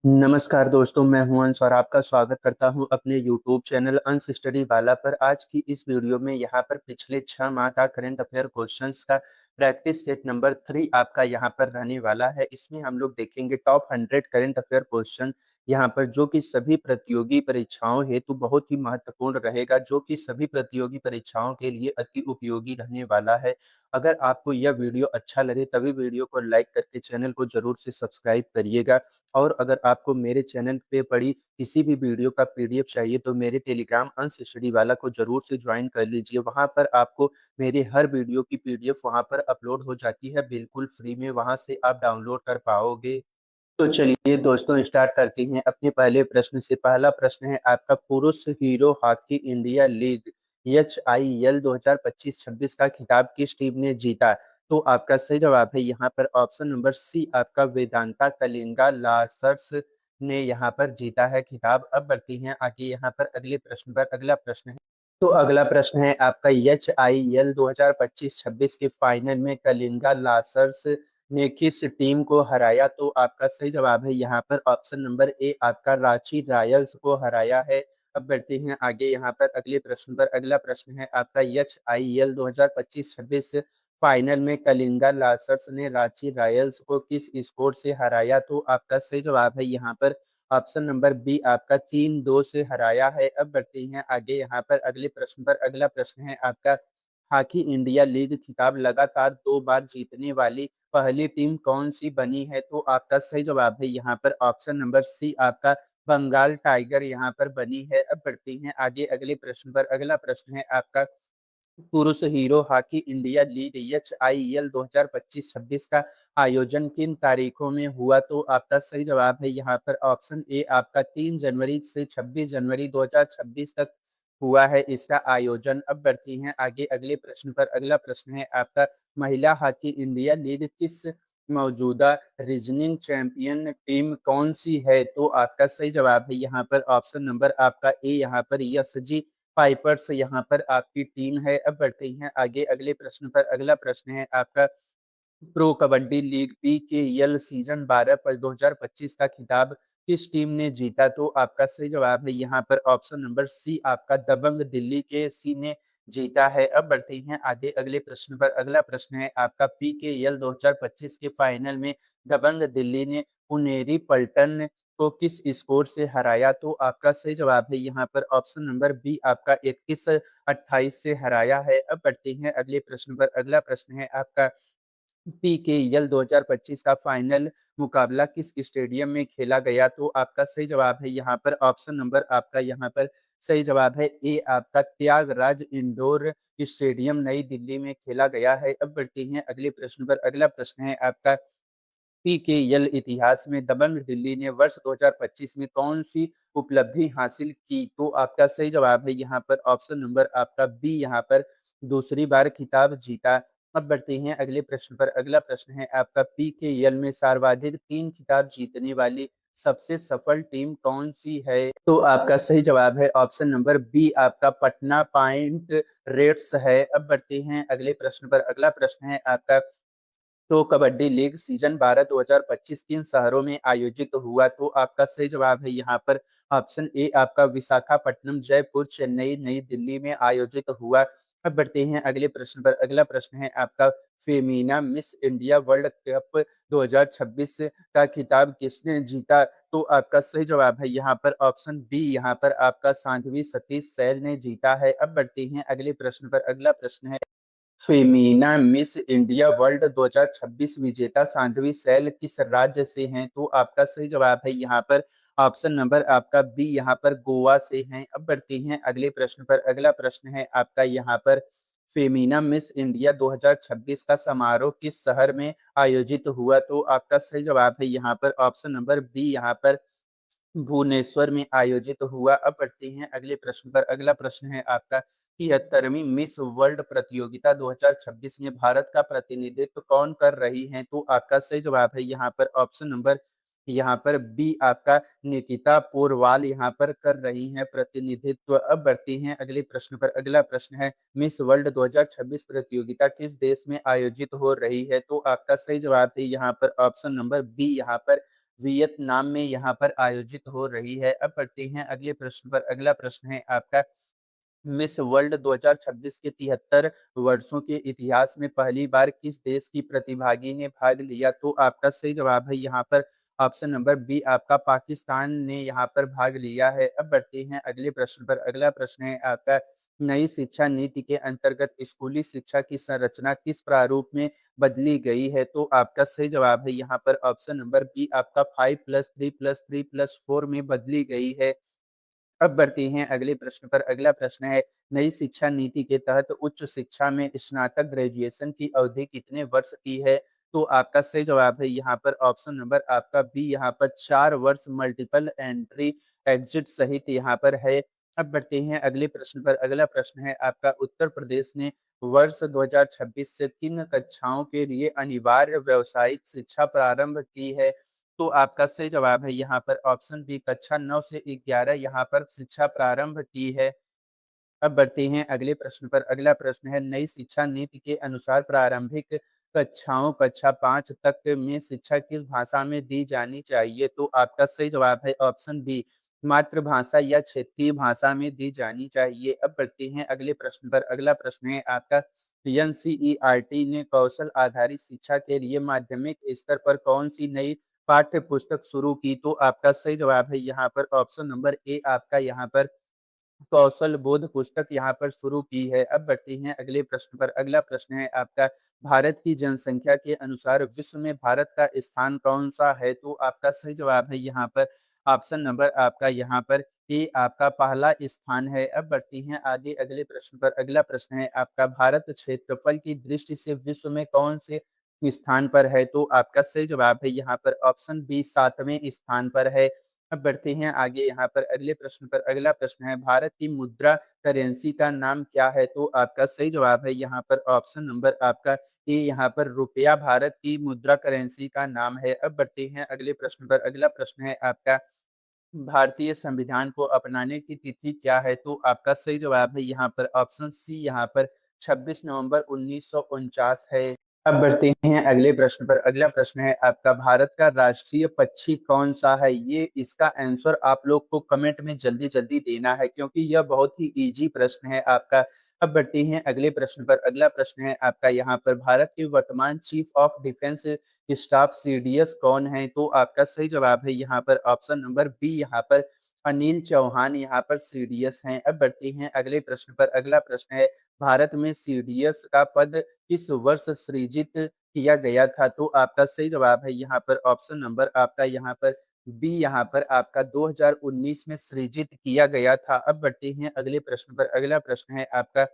नमस्कार दोस्तों, मैं हूं अंश और आपका स्वागत करता हूं अपने यूट्यूब चैनल अंश स्टडी वाला पर। आज की इस वीडियो में यहां पर पिछले 6 माह का करंट अफेयर क्वेश्चंस का प्रैक्टिस सेट नंबर 3 आपका यहां पर रहने वाला है। इसमें हम लोग देखेंगे टॉप 100 करंट अफेयर क्वेश्चन यहां पर, जो कि सभी प्रतियोगी परीक्षाओं हेतु बहुत ही महत्वपूर्ण रहेगा, जो कि सभी प्रतियोगी परीक्षाओं के लिए अति उपयोगी रहने वाला है। अगर आपको यह वीडियो अच्छा लगे तभी वीडियो को लाइक करके चैनल को जरूर से सब्सक्राइब करिएगा। और अगर आपको मेरे चैनल पे पड़ी किसी भी वीडियो का पीडीएफ चाहिए तो मेरे टेलीग्राम अंश स्टडी वाला को जरूर से ज्वाइन कर लीजिए। वहां पर आपको मेरे हर वीडियो की पीडीएफ वहां पर अपलोड हो जाती है, बिल्कुल फ्री में, वहां से आप डाउनलोड कर पाओगे। तो चलिए दोस्तों, स्टार्ट करते हैं अपने पहले प्रश्न से। पहला प्रश्न है आपका, पुरुष hero hockey India league HIL 2025-26 का खिताब किस टीम ने जीता? तो आपका सही जवाब है यहाँ पर ऑप्शन नंबर सी, आपका वेदांता कलिंगा लासर्स ने यहाँ पर जीता है खिताब। अब बढ़ती हैं आगे यहाँ पर अगले प्रश्न पर। अगला प्रश्न है, तो अगला प्रश्न है आपका, HIL 2025-26 के फाइनल में कलिंगा लासर्स ने किस टीम को हराया? तो आपका सही जवाब है यहाँ पर ऑप्शन नंबर ए, आपका रांची रॉयल्स को हराया है। अब बढ़ते हैं आगे यहाँ पर अगले प्रश्न पर। अगला प्रश्न है आपका, HIL 2025-26 फाइनल में कलिंगा लासर्स ने रांची रॉयल्स को किस स्कोर से हराया? तो आपका सही जवाब है यहाँ पर ऑप्शन नंबर बी, आपका 3-2 से हराया है। अब बढ़ते हैं आगे यहाँ पर अगले प्रश्न पर। अगला प्रश्न है आपका, हॉकी इंडिया लीग खिताब लगातार 2 बार जीतने वाली पहली टीम कौन सी बनी है? तो आपका सही जवाब है यहाँ पर ऑप्शन नंबर सी, आपका बंगाल टाइगर यहाँ पर बनी है। अब बढ़ते हैं आगे अगले प्रश्न पर। अगला प्रश्न है आपका, पुरुष hero hockey India league HIL 2025-26 का आयोजन किन तारीखों में हुआ? तो आपका सही जवाब है यहाँ पर ऑप्शन ए, आपका 3 जनवरी से 26 जनवरी 2026 तक हुआ है इसका आयोजन। अब बढ़ती हैं आगे अगले प्रश्न पर। अगला प्रश्न है आपका, महिला हॉकी इंडिया लीग किस मौजूदा रीजनिंग चैंपियन टीम कौन सी है? तो आपका सही जवाब है यहाँ पर ऑप्शन नंबर आपका ए, यहाँ पर SG पाइपर्स यहाँ पर आपकी टीम है। अब बढ़ते हैं आगे अगले प्रश्न पर। अगला प्रश्न है आपका, pro kabaddi league PKL season 12 पर 2025 का खिताब किस टीम ने जीता? तो आपका सही जवाब है यहाँ पर ऑप्शन नंबर सी, आपका दबंग दिल्ली के सी ने जीता है। अब बढ़ते हैं आगे अगले प्रश्न पर। अगला प्रश्न है आपका, PKL 2025 के फाइनल में दबंग दिल्ली ने पुनेरी पल्टन को किस स्कोर से हराया? तो आपका सही जवाब है यहाँ पर ऑप्शन नंबर बी, आपका 21-28 से हराया है। अब बढ़ते हैं अगले प्रश्न पर। अगला प्रश्न है आपका, PKL 2025 का फाइनल मुकाबला किस स्टेडियम में खेला गया? तो आपका सही जवाब है यहाँ पर ऑप्शन नंबर आपका यहाँ पर सही जवाब है ए, आपका त्यागराज इंडोर स्टेडियम नई दिल्ली में खेला गया है। अब बढ़ते हैं अगले प्रश्न पर। अगला प्रश्न है आपका, PKL इतिहास में दबंग दिल्ली ने वर्ष 2025 में कौन सी उपलब्धि हासिल की? तो आपका सही जवाब है यहाँ पर ऑप्शन नंबर आपका बी, यहाँ पर दूसरी बार खिताब जीता। अब बढ़ते हैं अगले प्रश्न पर। अगला प्रश्न है आपका, PKL में सर्वाधिक 3 खिताब जीतने वाली सबसे सफल टीम कौन सी है? तो आपका सही जवाब है ऑप्शन नंबर बी, आपका पटना पाइंट रेड्स है। अब बढ़ते हैं अगले प्रश्न पर। अगला प्रश्न है आपका, प्रो कबड्डी लीग सीजन 12 2025 किन शहरों में आयोजित हुआ? तो आपका सही जवाब है यहाँ पर ऑप्शन ए, आपका विशाखापट्टनम, जयपुर, चेन्नई, नई दिल्ली में आयोजित हुआ। अब बढ़ते हैं अगले प्रश्न पर। अगला प्रश्न है आपका, Femina miss India world cup 2026 का खिताब किसने जीता? तो आपका सही जवाब है यहाँ पर ऑप्शन बी, यहाँ पर आपका साध्वी सतीश सैल ने जीता है। अब बढ़ते हैं अगले प्रश्न पर। अगला प्रश्न है, फेमिना मिस इंडिया वर्ल्ड 2026 विजेता साध्वी सैल किस राज्य से हैं? तो आपका सही जवाब है यहाँ पर ऑप्शन नंबर आपका बी, यहाँ पर गोवा से हैं। अब बढ़ते हैं अगले प्रश्न पर। अगला प्रश्न है आपका यहाँ पर, फेमिना मिस इंडिया 2026 का समारोह किस शहर में आयोजित हुआ? तो आपका सही जवाब है यहाँ पर ऑप्शन नंबर बी, यहाँ पर भुवनेश्वर में आयोजित हुआ। अब बढ़ते हैं अगले प्रश्न पर। अगला प्रश्न है आपका, 73वीं मिस वर्ल्ड प्रतियोगिता 2026 में भारत का प्रतिनिधित्व कौन कर रही हैं? तो आपका सही जवाब है यहाँ पर ऑप्शन नंबर यहाँ पर बी, आपका निकिता पोरवाल यहाँ पर कर रही हैं प्रतिनिधित्व। अब बढ़ते हैं अगले प्रश्न पर। अगला प्रश्न है, मिस वर्ल्ड 2026 प्रतियोगिता किस देश में आयोजित हो रही है? तो आपका सही जवाब है यहाँ पर ऑप्शन नंबर बी, यहाँ पर वियतनाम में यहाँ पर आयोजित हो रही है। अब बढ़ते हैं अगले प्रश्न पर। अगला प्रश्न है आपका, मिस वर्ल्ड 2026 के 73 वर्षों के इतिहास में पहली बार किस देश की प्रतिभागी ने भाग लिया? तो आपका सही जवाब है यहाँ पर ऑप्शन नंबर बी, आपका पाकिस्तान ने यहाँ पर भाग लिया है। अब बढ़ते हैं अगले प्रश्न पर। अगला प्रश्न है आपका, नई शिक्षा नीति के अंतर्गत स्कूली शिक्षा की संरचना किस प्रारूप में बदली गई है? तो आपका सही जवाब है यहाँ पर ऑप्शन नंबर बी, आपका 5+3+3+4 में बदली गई है। अब बढ़ते हैं अगले प्रश्न पर। अगला प्रश्न है, नई शिक्षा नीति के तहत उच्च शिक्षा में स्नातक ग्रेजुएशन की अवधि कितने वर्ष की है? तो आपका सही जवाब है यहाँ पर ऑप्शन नंबर आपका बी, यहाँ पर 4 वर्ष मल्टीपल एंट्री एग्जिट सहित यहाँ पर है। अब बढ़ते हैं अगले प्रश्न पर। अगला प्रश्न है आपका, उत्तर प्रदेश ने वर्ष 2026 से किन कक्षाओं के लिए अनिवार्य व्यावसायिक शिक्षा प्रारंभ की है? तो आपका सही जवाब है यहाँ पर ऑप्शन बी, कक्षा 9 से 11 यहाँ पर शिक्षा प्रारंभ की है। अब बढ़ते हैं अगले प्रश्न पर। अगला प्रश्न है, नई शिक्षा नीति के अनुसार प्रारंभिक कक्षाओं कक्षा 5 तक में शिक्षा किस भाषा में दी जानी चाहिए? तो आपका सही जवाब है ऑप्शन बी, मातृभाषा या क्षेत्रीय भाषा में दी जानी चाहिए। अब बढ़ते हैं अगले प्रश्न पर। अगला प्रश्न है आपका, एनसीईआरटी ने कौशल आधारित शिक्षा के लिए माध्यमिक स्तर पर कौन सी नई पाठ्य पुस्तक शुरू की? तो आपका सही जवाब है यहाँ पर ऑप्शन नंबर ए, आपका यहाँ पर कौशल बोध पुस्तक यहाँ पर शुरू की है। अब बढ़ते हैं अगले प्रश्न पर। अगला प्रश्न है आपका, भारत की जनसंख्या के अनुसार विश्व में भारत का स्थान कौन सा है? तो आपका सही जवाब है यहाँ पर ऑप्शन नंबर आपका यहाँ पर ए, आपका पहला स्थान है। अब बढ़ती हैं आगे अगले प्रश्न पर। अगला प्रश्न है आपका, भारत क्षेत्रफल की दृष्टि से विश्व में कौन से स्थान पर है? तो आपका सही जवाब है यहाँ पर ऑप्शन बी, 7वें स्थान पर है। अब बढ़ते हैं आगे यहाँ पर अगले प्रश्न पर। अगला प्रश्न है, भारत की मुद्रा करेंसी का नाम क्या है? तो आपका सही जवाब है यहाँ पर ऑप्शन नंबर आपका ए, यहाँ पर रुपया भारत की मुद्रा करेंसी का नाम है। अब बढ़ते हैं अगले प्रश्न पर। अगला प्रश्न है आपका, भारतीय संविधान को अपनाने की तिथि क्या है? तो आपका सही जवाब है यहाँ पर ऑप्शन सी, यहाँ पर 26 नवंबर 1949 है। अब बढ़ते हैं अगले प्रश्न पर। अगला प्रश्न है आपका, भारत का राष्ट्रीय पक्षी कौन सा है? ये इसका आंसर आप लोग को कमेंट में जल्दी जल्दी देना है, क्योंकि यह बहुत ही इजी प्रश्न है आपका। अब बढ़ते हैं अगले प्रश्न पर। अगला प्रश्न है आपका यहाँ पर, भारत के वर्तमान chief of defence staff CDS कौन है? तो आपका सही जवाब है यहाँ पर ऑप्शन नंबर बी, यहाँ पर अनिल चौहान यहाँ पर सीडीएस हैं। अब बढ़ते हैं अगले प्रश्न पर। अगला प्रश्न है, भारत में सीडीएस का पद किस वर्ष सृजित किया गया था? तो आपका सही जवाब है यहाँ पर ऑप्शन नंबर आपका यहाँ पर बी, यहाँ पर आपका 2019 में सृजित किया गया था। अब बढ़ते हैं अगले प्रश्न पर। अगला प्रश्न है आपका,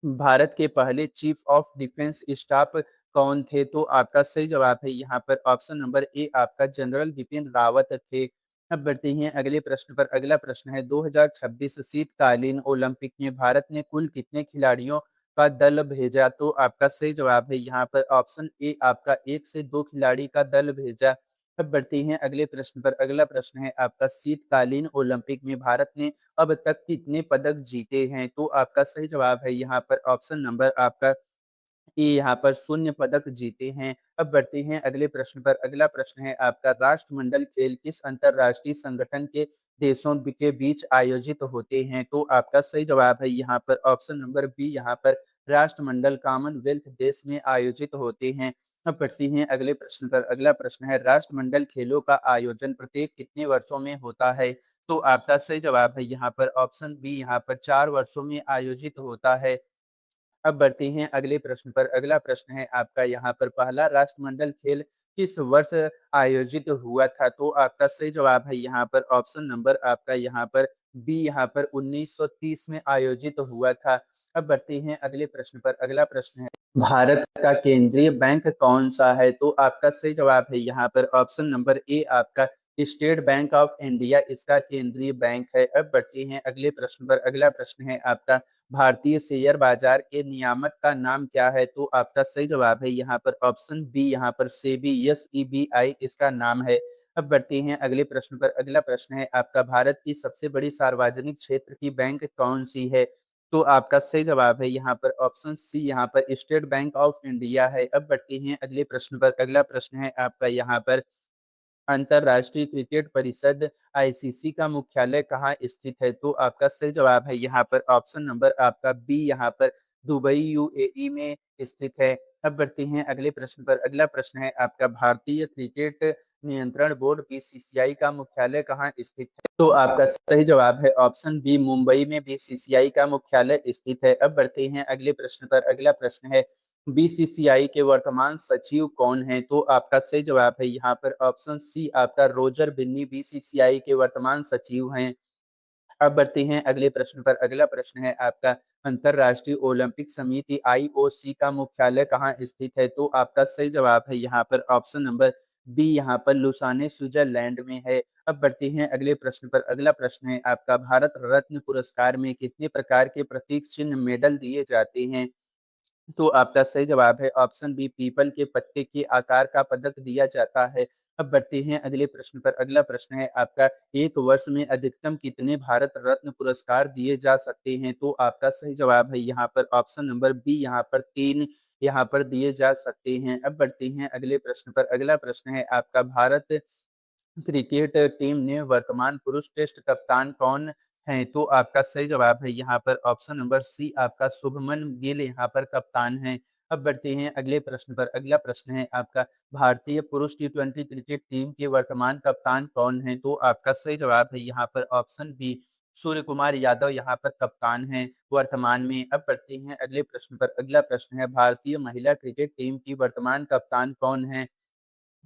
भारत के पहले चीफ ऑफ डिफेंस स्टाफ कौन थे? तो आपका सही जवाब है यहाँ पर ऑप्शन नंबर ए, आपका जनरल बिपिन रावत थे। अब बढ़ते हैं अगले प्रश्न पर। अगला प्रश्न है, 2026 शीतकालीन ओलंपिक में भारत ने कुल कितने खिलाड़ियों का दल भेजा? तो आपका सही जवाब है यहाँ पर ऑप्शन ए, आपका 1 से 2 खिलाड़ी का दल भेजा। अब बढ़ते हैं अगले प्रश्न पर। अगला प्रश्न है आपका, शीतकालीन ओलंपिक में भारत ने अब तक कितने पदक जीते हैं? तो आपका सही जवाब है यहाँ पर ऑप्शन नंबर आपका ए, यहाँ पर 0 पदक जीते हैं। अब बढ़ते हैं अगले प्रश्न पर। अगला प्रश्न है आपका, राष्ट्रमंडल खेल किस अंतरराष्ट्रीय संगठन के देशों के बीच आयोजित होते हैं? तो आपका सही जवाब है यहाँ पर ऑप्शन नंबर बी, यहाँ पर राष्ट्रमंडल कॉमनवेल्थ देश में आयोजित होते हैं। अब बढ़ते हैं अगले प्रश्न पर। अगला प्रश्न है, राष्ट्रमंडल खेलों का आयोजन प्रत्येक कितने वर्षों में होता है? तो आपका सही जवाब है यहाँ पर ऑप्शन बी, यहाँ पर 4 वर्षों में आयोजित होता है। अब बढ़ते हैं अगले प्रश्न पर। अगला प्रश्न है आपका यहाँ पर, पहला राष्ट्रमंडल खेल किस वर्ष आयोजित हुआ था? तो आपका सही जवाब है यहाँ पर ऑप्शन नंबर आपका यहाँ पर बी, यहाँ पर 1930 में आयोजित हुआ था। अब बढ़ते हैं अगले प्रश्न पर। अगला प्रश्न है, भारत का केंद्रीय बैंक कौन सा है? तो आपका सही जवाब है यहाँ पर ऑप्शन नंबर ए, आपका स्टेट बैंक ऑफ इंडिया इसका केंद्रीय बैंक है। अब बढ़ते हैं अगले प्रश्न पर। अगला प्रश्न है आपका, भारतीय शेयर बाजार के नियामक का नाम क्या है? तो आपका सही जवाब है यहाँ पर ऑप्शन बी, यहाँ पर सेबी, SEBI इसका नाम है। अब बढ़ते हैं अगले प्रश्न पर। अगला प्रश्न है आपका, भारत की सबसे बड़ी सार्वजनिक क्षेत्र की बैंक कौन सी है? तो आपका सही जवाब है यहाँ पर ऑप्शन सी, यहाँ पर स्टेट बैंक ऑफ इंडिया है। अब बढ़ते हैं अगले प्रश्न पर। अगला प्रश्न है आपका यहाँ पर, अंतर्राष्ट्रीय क्रिकेट परिषद आईसीसी का मुख्यालय कहाँ स्थित है? तो आपका सही जवाब है यहाँ पर ऑप्शन नंबर आपका बी, यहाँ पर दुबई यूएई में स्थित है। अब बढ़ते हैं अगले प्रश्न पर। अगला प्रश्न है आपका, भारतीय क्रिकेट नियंत्रण बोर्ड बीसीसीआई का मुख्यालय कहाँ स्थित है? तो आपका सही जवाब है ऑप्शन बी, मुंबई में बीसीसीआई का मुख्यालय स्थित है। अब बढ़ते हैं अगले प्रश्न पर। अगला प्रश्न है, बीसीसीआई के वर्तमान सचिव कौन हैं? तो आपका सही जवाब है यहाँ पर ऑप्शन सी, आपका रोजर बिन्नी बीसीसीआई के वर्तमान सचिव हैं। अब बढ़ते हैं अगले प्रश्न पर। अगला प्रश्न है आपका, अंतर्राष्ट्रीय ओलंपिक समिति आईओसी का मुख्यालय कहाँ स्थित है? तो आपका सही जवाब है यहाँ पर ऑप्शन नंबर बी, यहाँ पर लुसाने स्विट्जरलैंड में है। अब बढ़ते हैं अगले प्रश्न पर। अगला प्रश्न है आपका, भारत रत्न पुरस्कार में कितने प्रकार के प्रतीक चिन्ह मेडल दिए जाते हैं? तो आपका सही जवाब है ऑप्शन बी, पीपल के पत्ते के आकार का पदक दिया जाता है। अब बढ़ते हैं अगले प्रश्न पर। अगला प्रश्न है आपका, एक वर्ष में अधिकतम कितने भारत रत्न पुरस्कार दिए जा सकते हैं? तो आपका सही जवाब है यहाँ पर ऑप्शन नंबर बी, यहाँ पर 3 यहाँ पर दिए जा सकते हैं। अब बढ़ते हैं अगले प्रश्न पर। अगला प्रश्न है आपका, भारत क्रिकेट टीम ने वर्तमान पुरुष टेस्ट कप्तान कौन हैं? तो आपका सही जवाब है यहाँ पर ऑप्शन नंबर सी, आपका शुभमन गिल यहाँ पर कप्तान हैं। अब बढ़ते हैं अगले प्रश्न पर। अगला प्रश्न है आपका, भारतीय पुरुष टी20 क्रिकेट टीम के वर्तमान कप्तान कौन हैं? तो आपका सही जवाब है यहाँ पर ऑप्शन बी, सूर्य कुमार यादव यहाँ पर कप्तान हैं वर्तमान में। अब बढ़ते हैं अगले प्रश्न पर। अगला प्रश्न है, भारतीय महिला क्रिकेट टीम की वर्तमान कप्तान कौन है?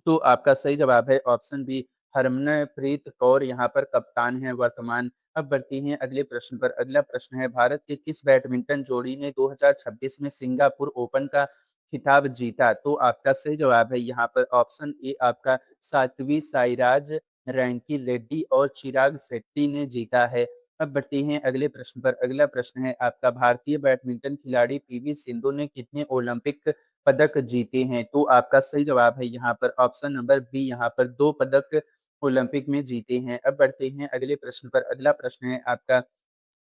तो आपका सही जवाब है ऑप्शन बी, हरमनप्रीत कौर यहाँ पर कप्तान है वर्तमान। अब बढ़ते हैं अगले प्रश्न पर। अगला प्रश्न है, भारत के किस बैडमिंटन जोड़ी ने 2026 में सिंगापुर ओपन का खिताब जीता? तो आपका सही जवाब है यहाँ पर ऑप्शन ए, आपका सात्विक साईराज रैंकी रेड्डी और चिराग शेट्टी ने जीता है। अब बढ़ते हैं अगले प्रश्न पर। अगला प्रश्न है आपका, भारतीय बैडमिंटन खिलाड़ी पीवी सिंधु ने कितने ओलंपिक पदक जीते हैं? तो आपका सही जवाब है यहाँ पर ऑप्शन नंबर बी, यहाँ पर 2 पदक ओलंपिक में जीते हैं। अब बढ़ते हैं अगले प्रश्न पर। अगला प्रश्न है आपका,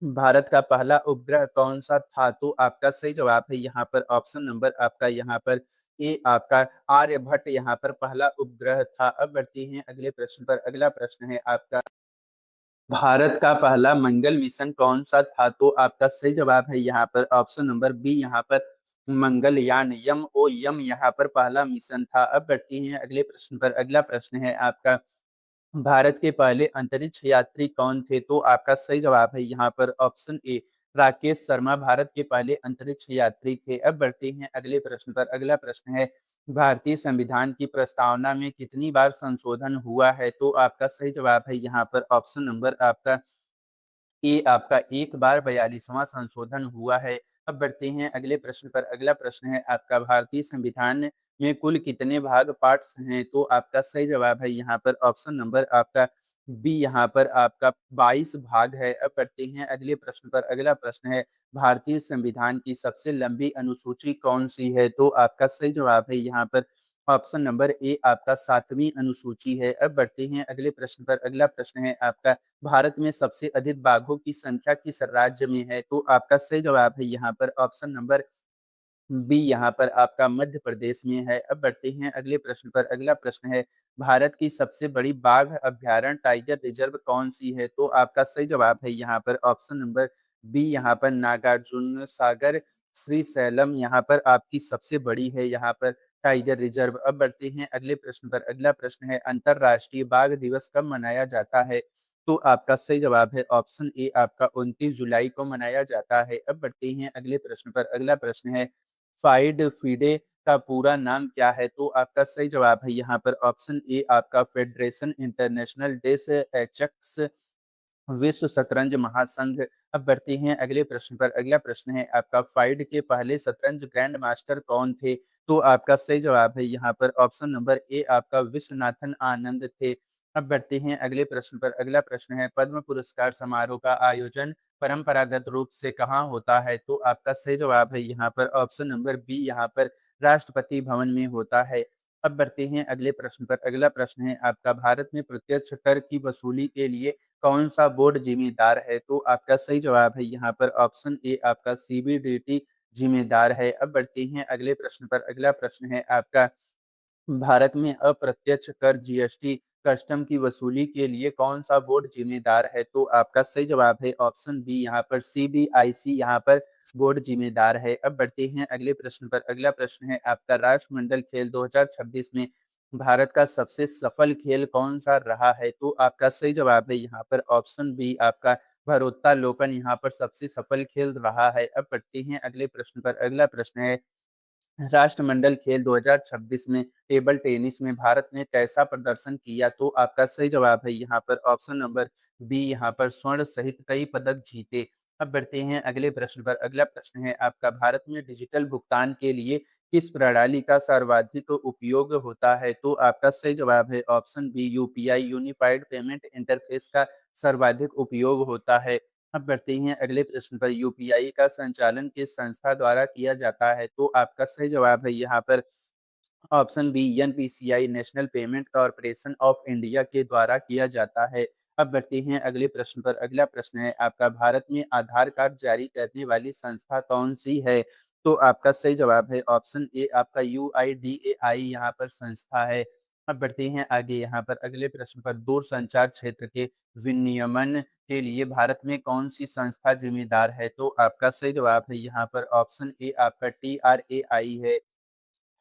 भारत का पहला उपग्रह कौन सा था? तो आपका सही जवाब है यहाँ पर ऑप्शन नंबर आपका यहाँ पर ए, आपका आर्यभट्ट यहाँ पर पहला उपग्रह था। अब बढ़ते हैं अगले प्रश्न पर। अगला प्रश्न है आपका, भारत का पहला मंगल मिशन कौन सा था? तो आपका सही जवाब है यहाँ पर ऑप्शन नंबर बी, यहाँ पर मंगलयान MOM यहाँ पर पहला मिशन था। अब बढ़ते हैं अगले प्रश्न पर। अगला प्रश्न है आपका, भारत के पहले अंतरिक्ष यात्री कौन थे? तो आपका सही जवाब है यहाँ पर ऑप्शन ए, राकेश शर्मा भारत के पहले अंतरिक्ष यात्री थे। अब बढ़ते हैं अगले प्रश्न पर। अगला प्रश्न है, भारतीय संविधान की प्रस्तावना में कितनी बार संशोधन हुआ है? तो आपका सही जवाब है यहाँ पर ऑप्शन नंबर आपका ए, आपका एक बार 42वां संशोधन हुआ है। अब बढ़ते हैं अगले प्रश्न पर। अगला प्रश्न है आपका, भारतीय संविधान में कुल कितने भाग पार्ट्स हैं? तो आपका सही जवाब है यहाँ पर ऑप्शन नंबर आपका बी, यहाँ पर आपका 22 भाग है। अब बढ़ते हैं अगले प्रश्न पर। अगला प्रश्न है, भारतीय संविधान की सबसे लंबी अनुसूची कौन सी है? तो आपका सही जवाब है यहाँ पर ऑप्शन नंबर ए, आपका 7वीं अनुसूची है। अब बढ़ते हैं अगले प्रश्न पर। अगला प्रश्न है आपका, भारत में सबसे अधिक बाघों की संख्या किस राज्य में है? तो आपका सही जवाब है यहाँ पर ऑप्शन नंबर बी, यहाँ पर आपका मध्य प्रदेश में है। अब बढ़ते हैं अगले प्रश्न पर। अगला प्रश्न है, भारत की सबसे बड़ी बाघ अभ्यारण्य टाइगर रिजर्व कौन सी है? तो आपका सही जवाब है यहाँ पर ऑप्शन नंबर बी, यहाँ पर नागार्जुन सागर श्रीशैलम यहाँ पर आपकी सबसे बड़ी है यहाँ पर टाइगर रिजर्व। अब बढ़ते हैं अगले प्रश्न पर। अगला प्रश्न है, अंतर्राष्ट्रीय बाघ दिवस कब मनाया जाता है? तो आपका सही जवाब है ऑप्शन ए, आपका 29 जुलाई को मनाया जाता है। अब बढ़ते हैं अगले प्रश्न पर। अगला प्रश्न है, फाइड फीडे का पूरा नाम क्या है? तो आपका सही जवाब है यहाँ पर ऑप्शन ए, आपका फेडरेशन इंटरनेशनल डेस एचेक्स विश्व शतरंज महासंघ। अब बढ़ते हैं अगले प्रश्न पर। अगला प्रश्न है आपका, फाइड के पहले शतरंज ग्रैंड मास्टर कौन थे? तो आपका सही जवाब है यहाँ पर ऑप्शन नंबर ए, आपका विश्वनाथन आनंद थे। अब बढ़ते हैं अगले प्रश्न पर। अगला प्रश्न है, पद्म पुरस्कार समारोह का आयोजन परंपरागत रूप से कहाँ होता है? तो आपका सही जवाब है यहाँ पर ऑप्शन नंबर बी, यहाँ पर राष्ट्रपति भवन में होता है। अब बढ़ते हैं अगले प्रश्न पर। अगला प्रश्न है आपका, भारत में प्रत्यक्ष कर की वसूली के लिए कौन सा बोर्ड जिम्मेदार है? तो आपका सही जवाब है यहाँ पर ऑप्शन ए, आपका सीबीडीटी जिम्मेदार है। अब बढ़ते हैं अगले प्रश्न पर। अगला प्रश्न है आपका, भारत में अप्रत्यक्ष कर जीएसटी कस्टम की वसूली के लिए कौन सा बोर्ड जिम्मेदार है? तो आपका सही जवाब है ऑप्शन बी यहाँ पर सीबीआईसी यहाँ पर बोर्ड जिम्मेदार है। अब बढ़ते हैं अगले प्रश्न पर। अगला प्रश्न है आपका राष्ट्रमंडल खेल 2026 में भारत का सबसे सफल खेल कौन सा रहा है? तो आपका सही जवाब है यहाँ पर ऑप्शन बी आपका भारोत्तोलन यहाँ पर सबसे सफल खेल रहा है। अब बढ़ते हैं अगले प्रश्न पर। अगला प्रश्न है राष्ट्रमंडल खेल 2026 में टेबल टेनिस में भारत ने कैसा प्रदर्शन किया? तो आपका सही जवाब है यहाँ पर ऑप्शन नंबर बी यहाँ पर स्वर्ण सहित कई पदक जीते। अब बढ़ते हैं अगले प्रश्न पर। अगला प्रश्न है आपका भारत में डिजिटल भुगतान के लिए किस प्रणाली का सर्वाधिक उपयोग होता है? तो आपका सही जवाब है option B UPI unified payment interface का सर्वाधिक उपयोग होता है। अब बढ़ते हैं अगले प्रश्न पर। यूपीआई का संचालन किस संस्था द्वारा किया जाता है? तो आपका सही जवाब है यहाँ पर option B NPCI national payment corporation of India के द्वारा किया जाता है। अब बढ़ते हैं अगले प्रश्न पर। अगला प्रश्न है आपका भारत में आधार कार्ड जारी करने वाली संस्था कौन सी है? तो आपका सही जवाब है ऑप्शन ए आपका यूआईडीएआई यहाँ पर संस्था है। अब बढ़ते हैं आगे यहाँ पर अगले प्रश्न पर। दूर संचार क्षेत्र के विनियमन के लिए भारत में कौन सी संस्था जिम्मेदार है? तो आपका सही जवाब है यहाँ पर ऑप्शन ए आपका TRAI है।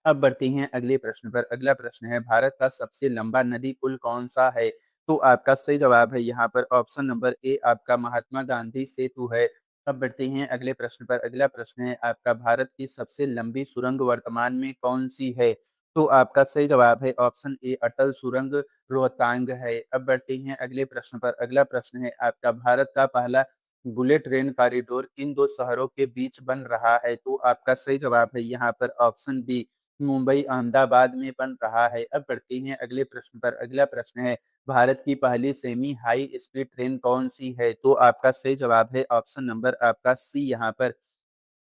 अब बढ़ते हैं अगले प्रश्न पर। अगला प्रश्न है भारत का सबसे लंबा नदी पुल कौन सा है? तो आपका सही जवाब है यहाँ पर ऑप्शन नंबर ए आपका महात्मा गांधी सेतु है। अब बढ़ते हैं अगले प्रश्न पर। अगला प्रश्न है आपका भारत की सबसे लंबी सुरंग वर्तमान में कौन सी है? तो आपका सही जवाब है ऑप्शन ए अटल सुरंग रोहतांग है। अब बढ़ते हैं अगले प्रश्न पर। अगला प्रश्न है आपका भारत का पहला बुलेट ट्रेन कॉरिडोर किन दो शहरों के बीच बन रहा है? तो आपका सही जवाब है यहाँ पर ऑप्शन बी मुंबई अहमदाबाद में बन रहा है। अब बढ़ते हैं अगले प्रश्न पर। अगला प्रश्न है भारत की पहली सेमी हाई स्पीड ट्रेन कौन सी है? तो आपका सही जवाब है ऑप्शन नंबर आपका सी यहाँ पर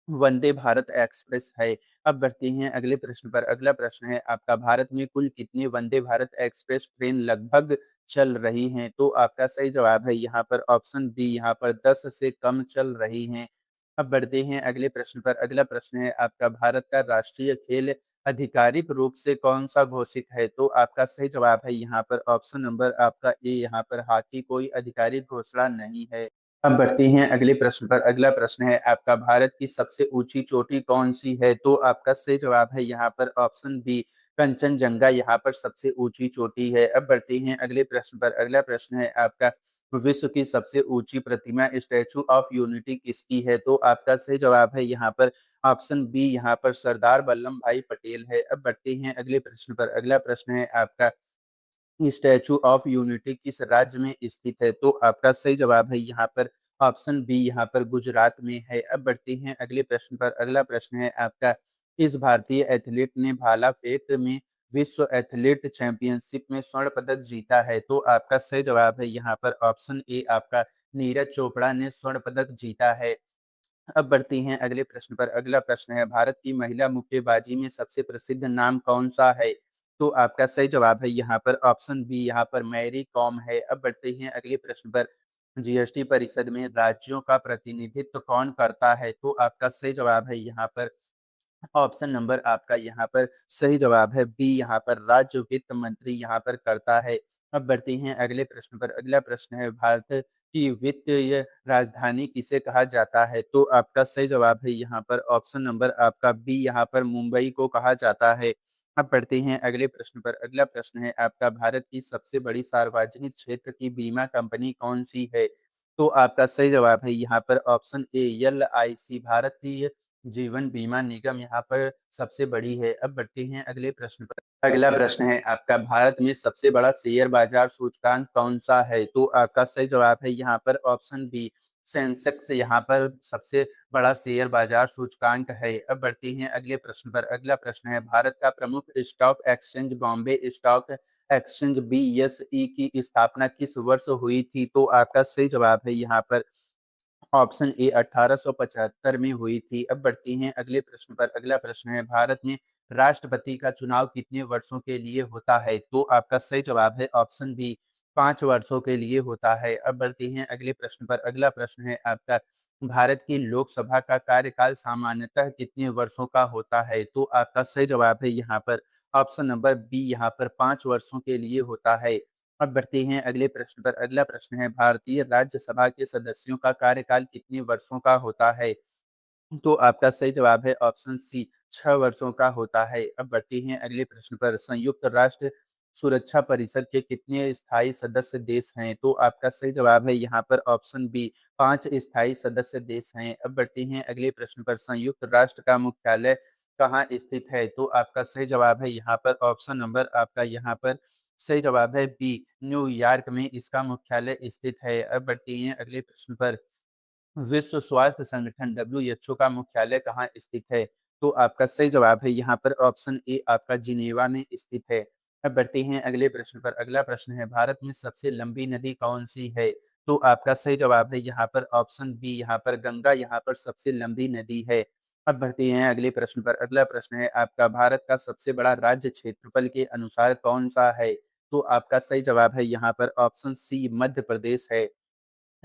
वंदे भारत एक्सप्रेस है। अब बढ़ते हैं अगले प्रश्न पर। अगला प्रश्न है आपका भारत में कुल कितनी वंदे भारत एक्सप्रेस ट्रेन लगभग चल रही हैं? तो आपका सही जवाब है यहाँ पर ऑप्शन बी यहाँ पर 10 से कम चल रही हैं। अब बढ़ते हैं अगले प्रश्न पर। अगला प्रश्न है आपका भारत का राष्ट्रीय खेल आधिकारिक रूप से कौन सा घोषित है? तो आपका सही जवाब है यहाँ पर ऑप्शन नंबर आपका ए यहाँ पर हॉकी कोई आधिकारिक घोषणा नहीं है। अब बढ़ते हैं अगले प्रश्न पर। अगला प्रश्न है आपका भारत की सबसे ऊंची चोटी कौन सी है? तो आपका सही जवाब है यहाँ पर ऑप्शन बी कंचनजंगा यहाँ पर सबसे ऊंची चोटी है। अब बढ़ते हैं अगले प्रश्न पर। अगला प्रश्न है आपका विश्व की सबसे ऊंची प्रतिमा स्टैचू ऑफ यूनिटी किसकी है? तो आपका सही जवाब है यहाँ पर ऑप्शन बी यहाँ पर सरदार वल्लभ भाई पटेल है। अब बढ़ते हैं अगले प्रश्न पर। अगला प्रश्न है आपका स्टैचू ऑफ यूनिटी किस राज्य में स्थित है? तो आपका सही जवाब है यहाँ पर ऑप्शन बी यहाँ पर गुजरात में है। अब बढ़ते हैं अगले प्रश्न पर। अगला प्रश्न है आपका इस भारतीय एथलीट ने भाला फेंक में विश्व एथलीट चैंपियनशिप में स्वर्ण पदक जीता है? तो आपका सही जवाब है यहाँ पर ऑप्शन ए आपका नीरज चोपड़ा ने स्वर्ण पदक जीता है। अब बढ़ते हैं अगले प्रश्न पर। अगला प्रश्न है भारत की महिला मुक्केबाजी में सबसे प्रसिद्ध नाम कौन सा है? तो आपका सही जवाब है यहाँ पर ऑप्शन बी यहाँ पर मैरी कॉम है। अब बढ़ते हैं अगले प्रश्न पर। जीएसटी परिषद में राज्यों का प्रतिनिधित्व कौन करता है? तो आपका सही जवाब है यहाँ पर ऑप्शन नंबर आपका यहाँ पर सही जवाब है बी यहाँ पर राज्य वित्त मंत्री यहाँ पर करता है। अब बढ़ते हैं अगले प्रश्न पर। अगला प्रश्न है भारत की वित्तीय राजधानी किसे कहा जाता है? तो आपका सही जवाब है यहाँ पर ऑप्शन नंबर आपका बी यहाँ पर मुंबई को कहा जाता है। अब बढ़ते हैं अगले प्रश्न पर। अगला प्रश्न है आपका भारत की सबसे बड़ी सार्वजनिक क्षेत्र की बीमा कंपनी कौन सी है? तो आपका सही जवाब है यहाँ पर option A LIC Bharatiya Jeevan बीमा निगम यहाँ पर सबसे बड़ी है। अब बढ़ते हैं अगले प्रश्न पर। अगला प्रश्न है आपका भारत में सबसे बड़ा शेयर बाजार सूचकांक कौन सा है? तो आपका सही जवाब है यहाँ पर ऑप्शन बी सेंसेक्स यहाँ पर सबसे बड़ा शेयर बाजार सूचकांक है। अब बढ़ते हैं अगले प्रश्न पर। अगला प्रश्न है भारत का प्रमुख stock exchange Bombay stock exchange BSE की स्थापना किस वर्ष हुई थी? तो आपका सही जवाब है यहाँ पर ऑप्शन ए 1875 में हुई थी। अब बढ़ते हैं अगले प्रश्न पर। अगला प्रश्न है भारत में राष्ट्रपति का चुनाव कितने वर्षों के लिए होता है? तो आपका सही जवाब है ऑप्शन बी 5 वर्षों के लिए होता है। अब बढ़ते हैं अगले प्रश्न पर। अगला प्रश्न है आपका भारत की लोकसभा का कार्यकाल सामान्यतः कितने वर्षों का होता है? तो आपका सही जवाब है यहाँ पर ऑप्शन नंबर बी यहाँ पर 5 वर्षों के लिए होता है। अब बढ़ते हैं अगले प्रश्न पर। अगला प्रश्न है, भारतीय राज्यसभा के सदस्यों का कार्यकाल कितने वर्षों का होता है? तो आपका सही जवाब है ऑप्शन सी, 6 वर्षों का होता है। अब बढ़ते हैं अगले प्रश्न पर। संयुक्त राष्ट्र सुरक्षा परिषद के कितने स्थायी सदस्य देश हैं? तो आपका सही जवाब है यहाँ पर ऑप्शन बी, 5 स्थायी सदस्य देश हैं। अब बढ़ते हैं अगले प्रश्न पर। संयुक्त राष्ट्र का मुख्यालय कहाँ स्थित है? तो आपका सही जवाब है यहाँ पर ऑप्शन नंबर आपका यहाँ पर सही जवाब है बी, न्यूयॉर्क में इसका मुख्यालय स्थित है। अब बढ़ते हैं अगले प्रश्न पर। विश्व स्वास्थ्य संगठन डब्ल्यूएचओ का मुख्यालय कहाँ स्थित है? तो आपका सही जवाब है यहाँ पर ऑप्शन ए, आपका जिनेवा में स्थित है। अब बढ़ते हैं अगले प्रश्न पर। अगला प्रश्न है, भारत में सबसे लंबी नदी कौन सी है? तो आपका सही जवाब है यहाँ पर ऑप्शन बी, यहाँ पर गंगा यहाँ पर सबसे लंबी नदी है। अब बढ़ते हैं अगले प्रश्न पर। अगला प्रश्न है आपका, भारत का सबसे बड़ा राज्य क्षेत्रफल के अनुसार कौन सा है? तो आपका सही जवाब है यहाँ पर ऑप्शन सी, मध्य प्रदेश है।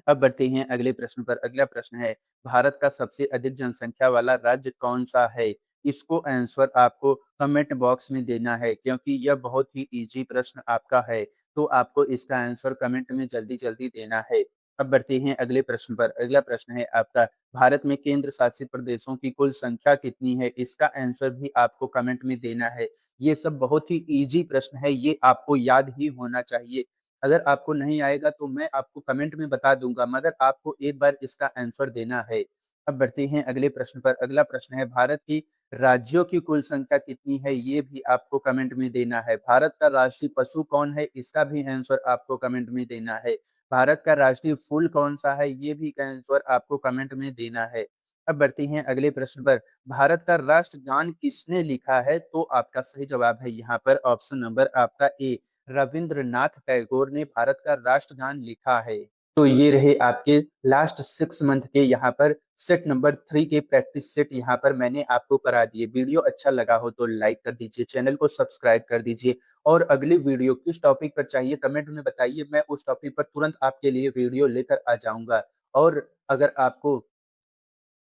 अब बढ़ते हैं अगले प्रश्न पर। अगला प्रश्न है, भारत का सबसे अधिक जनसंख्या वाला राज्य कौन सा है? इसको आंसर आपको कमेंट बॉक्स में देना है, क्योंकि यह बहुत ही इजी प्रश्न आपका है। तो आपको इसका आंसर कमेंट में जल्दी जल्दी देना है। अब बढ़ते हैं अगले प्रश्न पर। अगला प्रश्न है आपका, भारत में केंद्र शासित प्रदेशों की कुल संख्या कितनी है? इसका आंसर भी आपको कमेंट में देना है। ये सब बहुत ही इजी प्रश्न है, ये आपको याद ही होना चाहिए। अगर आपको नहीं आएगा तो मैं आपको कमेंट में बता दूंगा, मगर आपको एक बार इसका आंसर देना है। अब बढ़ते हैं अगले प्रश्न पर। अगला प्रश्न है, भारत की राज्यों की कुल संख्या कितनी है? ये भी आपको कमेंट में देना है। भारत का राष्ट्रीय पशु कौन है? इसका भी आंसर आपको कमेंट में देना है। भारत का राष्ट्रीय फूल कौन सा है? ये भी आंसर आपको कमेंट में देना है। अब बढ़ते हैं अगले प्रश्न पर। भारत का राष्ट्रगान किसने लिखा है? तो आपका सही जवाब है यहाँ पर ऑप्शन नंबर आपका ए, रविंद्रनाथ टैगोर ने भारत का राष्ट्रगान लिखा है। तो ये रहे आपके लास्ट 6 मंथ के यहाँ पर सेट नंबर 3 के प्रैक्टिस सेट यहाँ पर मैंने आपको करा दिए। वीडियो अच्छा लगा हो तो लाइक कर दीजिए, चैनल को सब्सक्राइब कर दीजिए, और अगली वीडियो किस टॉपिक पर चाहिए कमेंट में बताइए, मैं उस टॉपिक पर तुरंत आपके लिए वीडियो लेकर आ जाऊंगा। और अगर आपको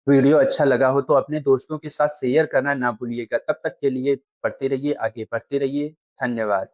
वीडियो अच्छा लगा हो तो अपने दोस्तों के साथ शेयर करना ना भूलिएगा। तब तक के लिए पढ़ते रहिए, आगे बढ़ते रहिए। धन्यवाद।